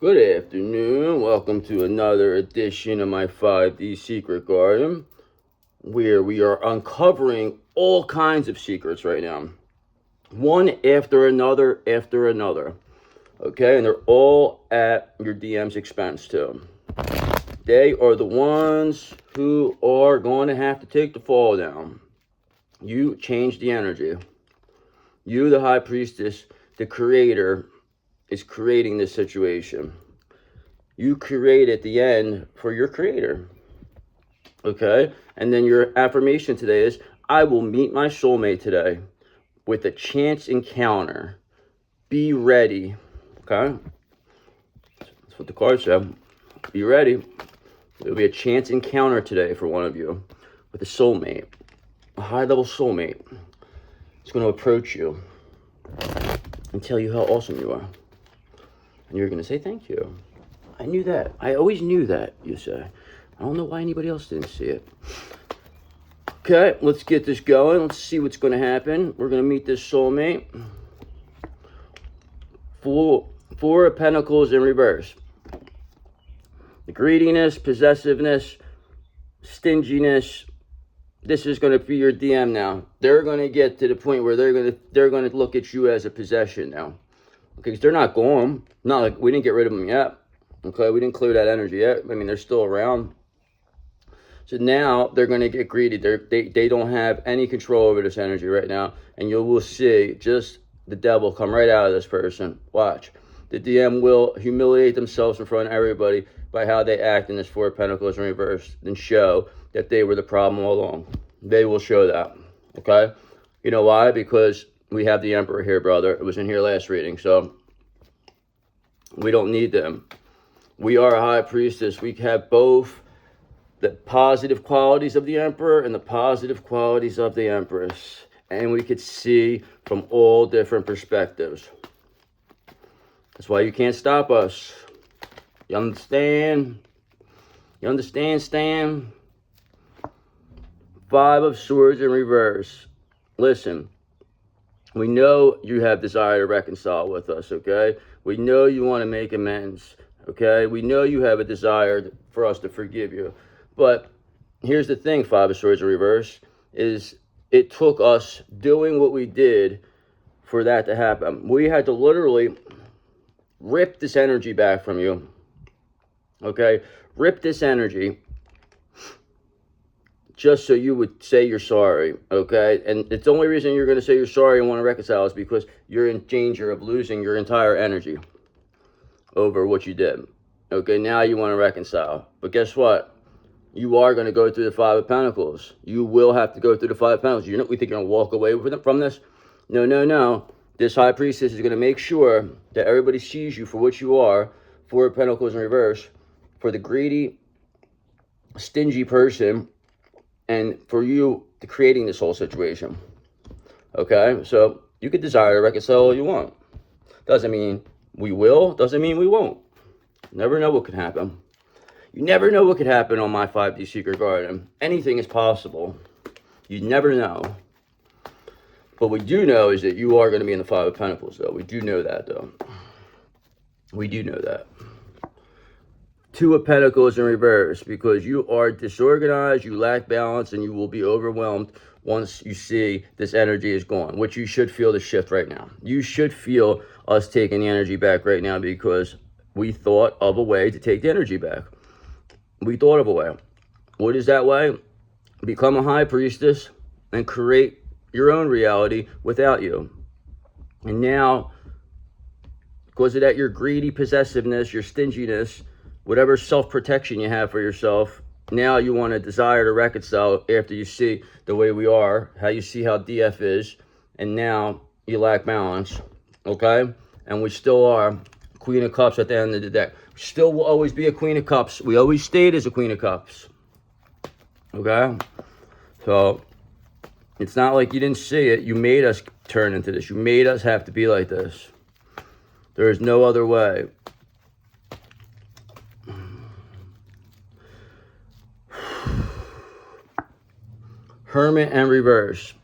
Good afternoon. Welcome to another edition of my 5D Secret Garden, where we are uncovering all kinds of secrets right now. One after another, after another. Okay, and they're all at your DM's expense too. They are the ones who are going to have to take the fall down. You change the energy. You, the High Priestess, the creator, is creating this situation. You create at the end for your creator. Okay? And then your affirmation today is, I will meet my soulmate today with a chance encounter. Be ready. Okay? That's what the card said. Be ready. There'll be a chance encounter today for one of you with a soulmate. A high-level soulmate. It's going to approach you and tell you how awesome you are. And you're going to say thank you. I knew that. I always knew that, you say. I don't know why anybody else didn't see it. Okay, let's get this going. Let's see what's going to happen. We're going to meet this soulmate. Four of Pentacles in reverse. The greediness, possessiveness, stinginess. This is going to be your DM now. They're going to get to the point where they're going to look at you as a possession now. Okay, because they're not gone. Not like we didn't get rid of them yet. Okay, we didn't clear that energy yet. I mean, they're still around. So now they're going to get greedy. They don't have any control over this energy right now. And you will see just the devil come right out of this person. Watch. The DM will humiliate themselves in front of everybody by how they act in this Four of Pentacles in reverse and show that they were the problem all along. They will show that. Okay? You know why? Because we have the Emperor here, brother. It was in here last reading. So we don't need them. We are a High Priestess. We have both the positive qualities of the Emperor and the positive qualities of the Empress. And we could see from all different perspectives. That's why you can't stop us. You understand? You understand, Stan? Five of Swords in reverse. Listen, we know you have desire to reconcile with us, okay? We know you want to make amends. Okay, we know you have a desire for us to forgive you. But here's the thing, Five of Swords in reverse, is it took us doing what we did for that to happen. We had to literally rip this energy back from you. Okay, rip this energy just so you would say you're sorry. Okay, and it's the only reason you're going to say you're sorry and want to reconcile is because you're in danger of losing your entire energy over what you did. Okay, now you want to reconcile. But guess what? You are going to go through the Five of Pentacles. You will have to go through the Five of Pentacles. We think you're going to walk away from this? No, no, no. This High Priestess is going to make sure that everybody sees you for what you are. Four of Pentacles in reverse. For the greedy, stingy person. And for you to creating this whole situation. Okay? So you could desire to reconcile all you want. Doesn't mean we will. Doesn't mean we won't. Never know what could happen. You never know what could happen on my 5D Secret Garden. Anything is possible. You never know. What we do know is that you are going to be in the Five of Pentacles, though. We do know that, though. We do know that. Two of Pentacles in reverse, because you are disorganized, you lack balance, and you will be overwhelmed once you see this energy is gone, which you should feel the shift right now. You should feel us taking the energy back right now because we thought of a way to take the energy back. We thought of a way. What is that way? Become a High Priestess and create your own reality without you. And now, because of that, your greedy possessiveness, your stinginess, whatever self-protection you have for yourself, now you want to desire to reconcile after you see the way we are, how you see how DF is, and now you lack balance, okay? And we still are Queen of Cups at the end of the deck. Still will always be a Queen of Cups. We always stayed as a Queen of Cups, okay? So it's not like you didn't see it. You made us turn into this. You made us have to be like this. There is no other way. Hermit and reverse.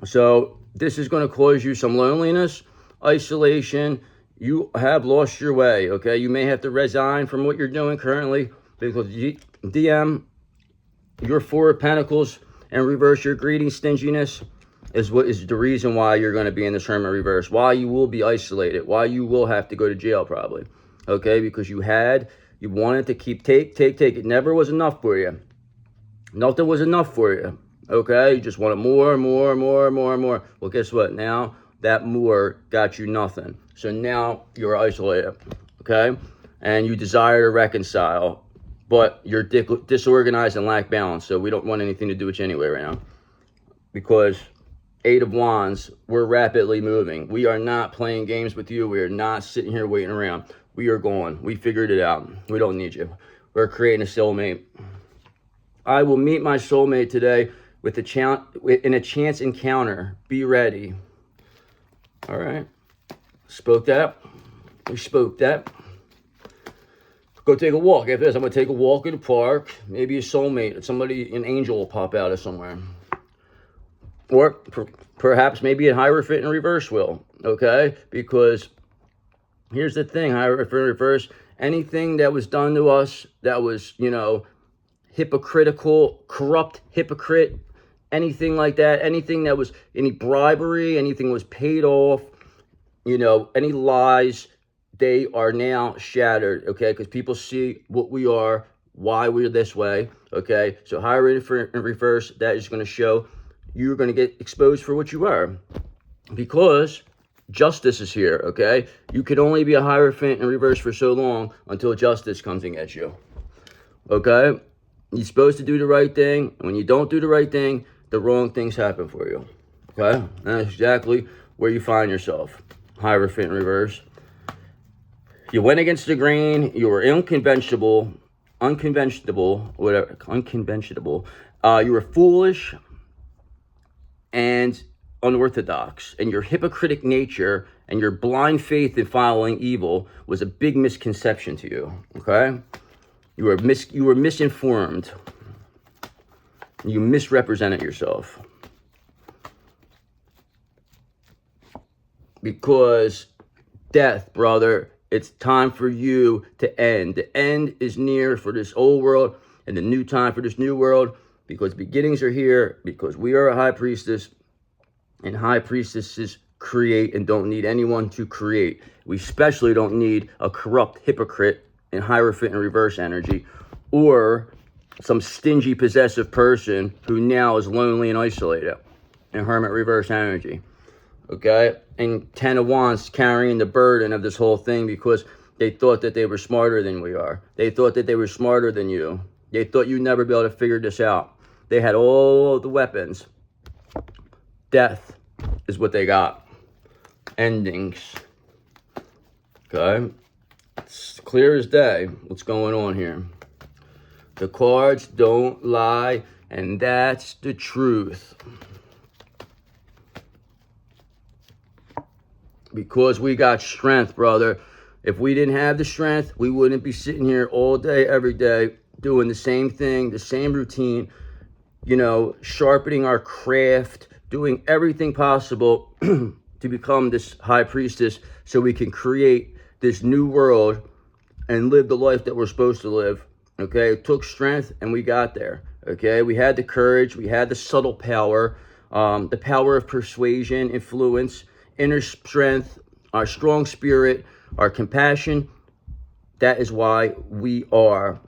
So this is going to cause you some loneliness, isolation. you have lost your way, okay? You may have to resign from what you're doing currently because DM, your Four of Pentacles and reverse, your greedy stinginess is what is the reason why you're going to be in this Hermit reverse, why you will be isolated, why you will have to go to jail probably, okay? Because you wanted to keep take. It never was enough for you. Nothing was enough for you, okay? You just wanted more. Well, guess what? Now that more got you nothing. So now you're isolated, okay? And you desire to reconcile, but you're disorganized and lack balance. So we don't want anything to do with you anyway right now. Because Eight of Wands, we're rapidly moving. We are not playing games with you. We are not sitting here waiting around. We are going. We figured it out. We don't need you. We're creating a soulmate. I will meet my soulmate today with in a chance encounter. Be ready. All right. Spoke that. We spoke that. Go take a walk. After this, I'm going to take a walk in the park. Maybe a soulmate. Somebody, an angel will pop out of somewhere. Or perhaps maybe a Hierophant in reverse will. Okay? Because here's the thing. Hierophant in reverse. Anything that was done to us that was, hypocritical, corrupt hypocrite, anything like that, anything that was any bribery, anything was paid off, any lies, they are now shattered, okay? Because people see what we are, why we're this way, okay? So Hierophant in reverse, that is going to show you're going to get exposed for what you are, because justice is here, okay? You can only be a Hierophant in reverse for so long until justice comes and gets you, okay? You're supposed to do the right thing, and when you don't do the right thing, the wrong things happen for you, okay? And that's exactly where you find yourself, Hierophant in reverse. You went against the grain, you were unconventional, you were foolish and unorthodox, and your hypocritic nature and your blind faith in following evil was a big misconception to you, okay? You were misinformed. You misrepresented yourself. Because death, brother, it's time for you to end. The end is near for this old world and the new time for this new world, because beginnings are here, because we are a high priestess, and high priestesses create and don't need anyone to create. We especially don't need a corrupt hypocrite in Hierophant in reverse energy, or some stingy possessive person who now is lonely and isolated in Hermit reverse energy, okay? And Ten of Wands carrying the burden of this whole thing because they thought that they were smarter than we are. They thought that they were smarter than you. They thought you'd never be able to figure this out. They had all the weapons. Death is what they got. Endings, okay? It's clear as day what's going on here. The cards don't lie, and that's the truth. Because we got strength, brother. If we didn't have the strength, we wouldn't be sitting here all day, every day, doing the same thing, the same routine, sharpening our craft, doing everything possible to become this high priestess so we can create this new world and live the life that we're supposed to live, okay? It took strength, and we got there, okay? We had the courage, we had the subtle power, the power of persuasion, influence, inner strength, our strong spirit, our compassion. That is why we are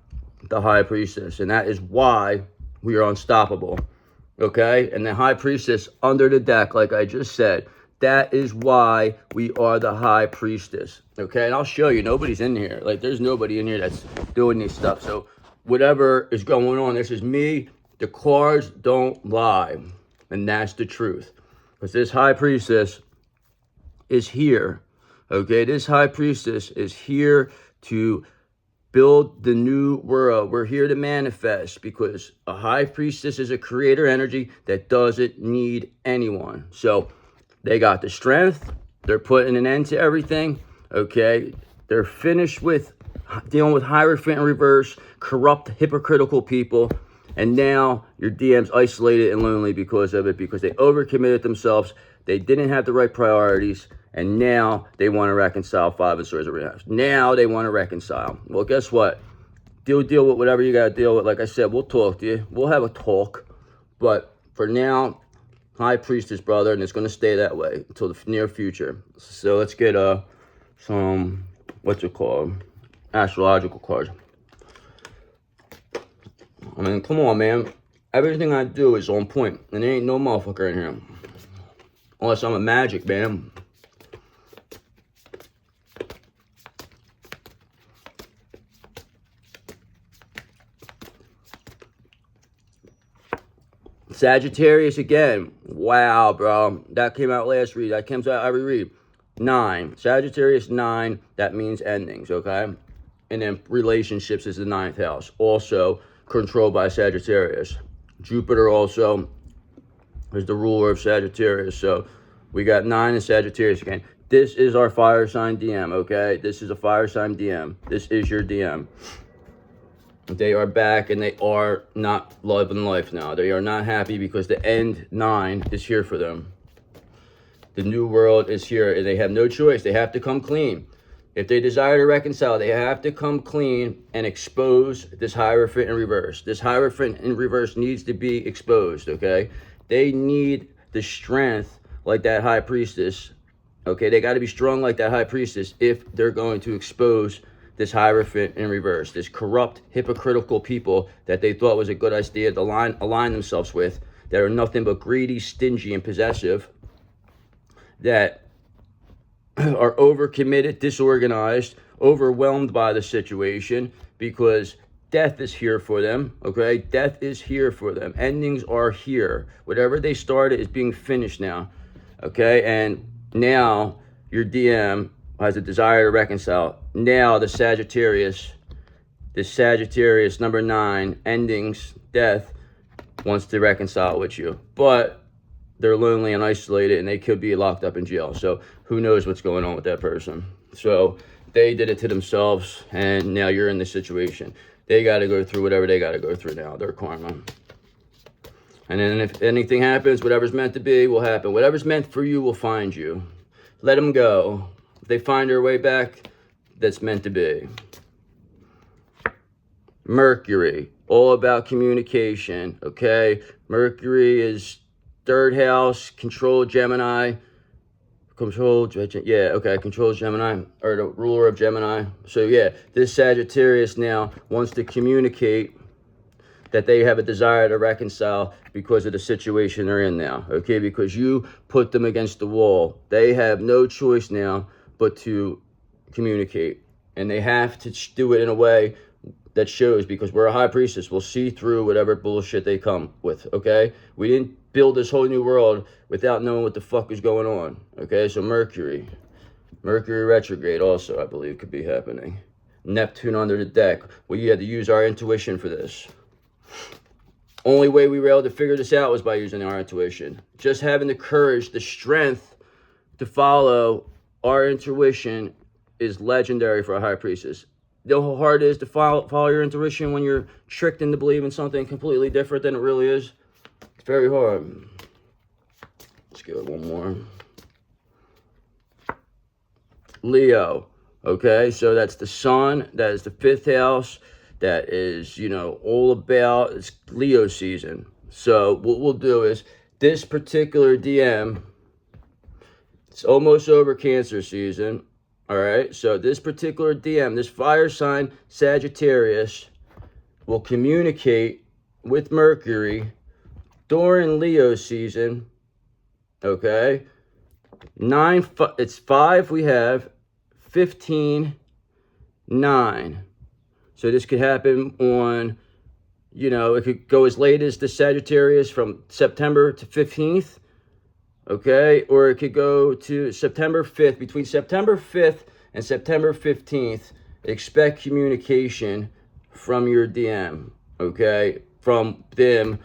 the high priestess, and that is why we are unstoppable, okay? And the high priestess under the deck, like I just said, that is why we are the high priestess, okay? And I'll show you, nobody's in here. Like, there's nobody in here that's doing this stuff. So whatever is going on, this is me. The cards don't lie, and that's the truth. Because this high priestess is here, okay? This high priestess is here to build the new world. We're here to manifest, because a high priestess is a creator energy that doesn't need anyone. So they got the strength. They're putting an end to everything, okay? They're finished with dealing with Hierophant in reverse, corrupt, hypocritical people. And now your DM's isolated and lonely because of it, because they overcommitted themselves. They didn't have the right priorities, And now they want to reconcile. Five of Swords reversed. Now they want to reconcile. Well, guess what? Deal with whatever you got to deal with. Like I said, we'll talk to you. We'll have a talk. But for now, High Priestess, brother, and it's going to stay that way until the near future. So let's get some, what's it called? Astrological cards. I mean, come on, man. Everything I do is on point. And there ain't no motherfucker in here. Unless I'm a magic, man. Sagittarius again. Wow, bro. That came out last read. That comes out every read. 9. Sagittarius 9. That means endings, okay? And then relationships is the 9th house. Also controlled by Sagittarius. Jupiter also is the ruler of Sagittarius. So we got 9 in Sagittarius again. This is our fire sign DM, okay? This is a fire sign DM. This is your DM. They are back and they are not loving life now. They are not happy because the end 9 is here for them. The new world is here and they have no choice. They have to come clean. If they desire to reconcile, they have to come clean and expose this Hierophant in reverse. This Hierophant in reverse needs to be exposed, okay? They need the strength like that High Priestess, okay? They got to be strong like that High Priestess if they're going to expose this Hierophant in reverse, this corrupt, hypocritical people that they thought was a good idea to align themselves with, that are nothing but greedy, stingy, and possessive, that are overcommitted, disorganized, overwhelmed by the situation because death is here for them, okay? Death is here for them. Endings are here. Whatever they started is being finished now, okay? And now your DM has a desire to reconcile. Now the Sagittarius, this Sagittarius number 9, endings, death, wants to reconcile with you. But they're lonely and isolated and they could be locked up in jail. So who knows what's going on with that person. So they did it to themselves and now you're in this situation. They got to go through whatever they got to go through now, their karma. And then if anything happens, whatever's meant to be will happen. Whatever's meant for you will find you. Let them go. If they find their way back, that's meant to be. Mercury, all about communication, okay? Mercury is 3rd house, control Gemini. Control Gemini, or the ruler of Gemini. So yeah, this Sagittarius now wants to communicate that they have a desire to reconcile because of the situation they're in now, okay? Because you put them against the wall. They have no choice now but to communicate. And they have to do it in a way that shows, because we're a High Priestess. We'll see through whatever bullshit they come with, okay? We didn't build this whole new world without knowing what the fuck is going on, okay? So Mercury retrograde also, I believe, could be happening. Neptune under the deck. We had to use our intuition for this. Only way we were able to figure this out was by using our intuition. Just having the courage, the strength to follow our intuition is legendary for a High Priestess. You know how hard it is to follow your intuition when you're tricked into believing something completely different than it really is? It's very hard. Let's give it one more. Leo. Okay, so that's the sun. That is the 5th house. That is, you know, all about, it's Leo season. So what we'll do is, this particular DM, it's almost over Cancer season. All right, so this particular DM, this fire sign Sagittarius, will communicate with Mercury during Leo season. Okay, it's 5 we have, 15, 9. So this could happen on, you know, it could go as late as the Sagittarius from September to 15th. Okay, or it could go to September 5th. Between September 5th and September 15th, expect communication from your DM, okay? From them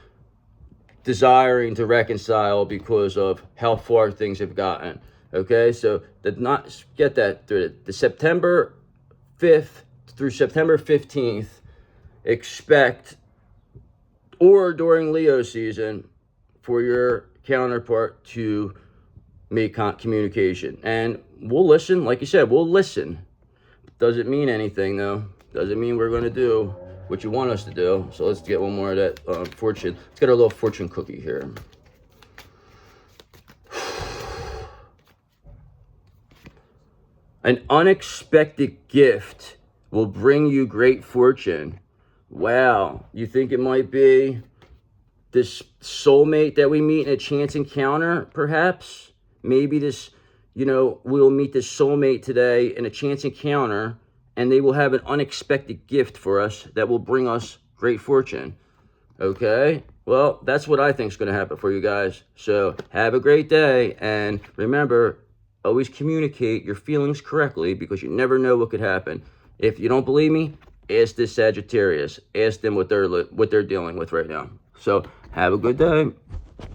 desiring to reconcile because of how far things have gotten, okay? So, get that through the September 5th through September 15th, expect, or during Leo season, for your counterpart to make communication. And we'll listen. Like you said, we'll listen. Doesn't mean anything, though. Doesn't mean we're going to do what you want us to do. So let's get one more of that fortune. Let's get our little fortune cookie here. An unexpected gift will bring you great fortune. Wow. You think it might be this soulmate that we meet in a chance encounter, perhaps? Maybe this, we'll meet this soulmate today in a chance encounter, and they will have an unexpected gift for us that will bring us great fortune. Okay? Well, that's what I think is going to happen for you guys. So have a great day, and remember, always communicate your feelings correctly, because you never know what could happen. If you don't believe me, ask this Sagittarius. Ask them what they're dealing with right now. So have a good day.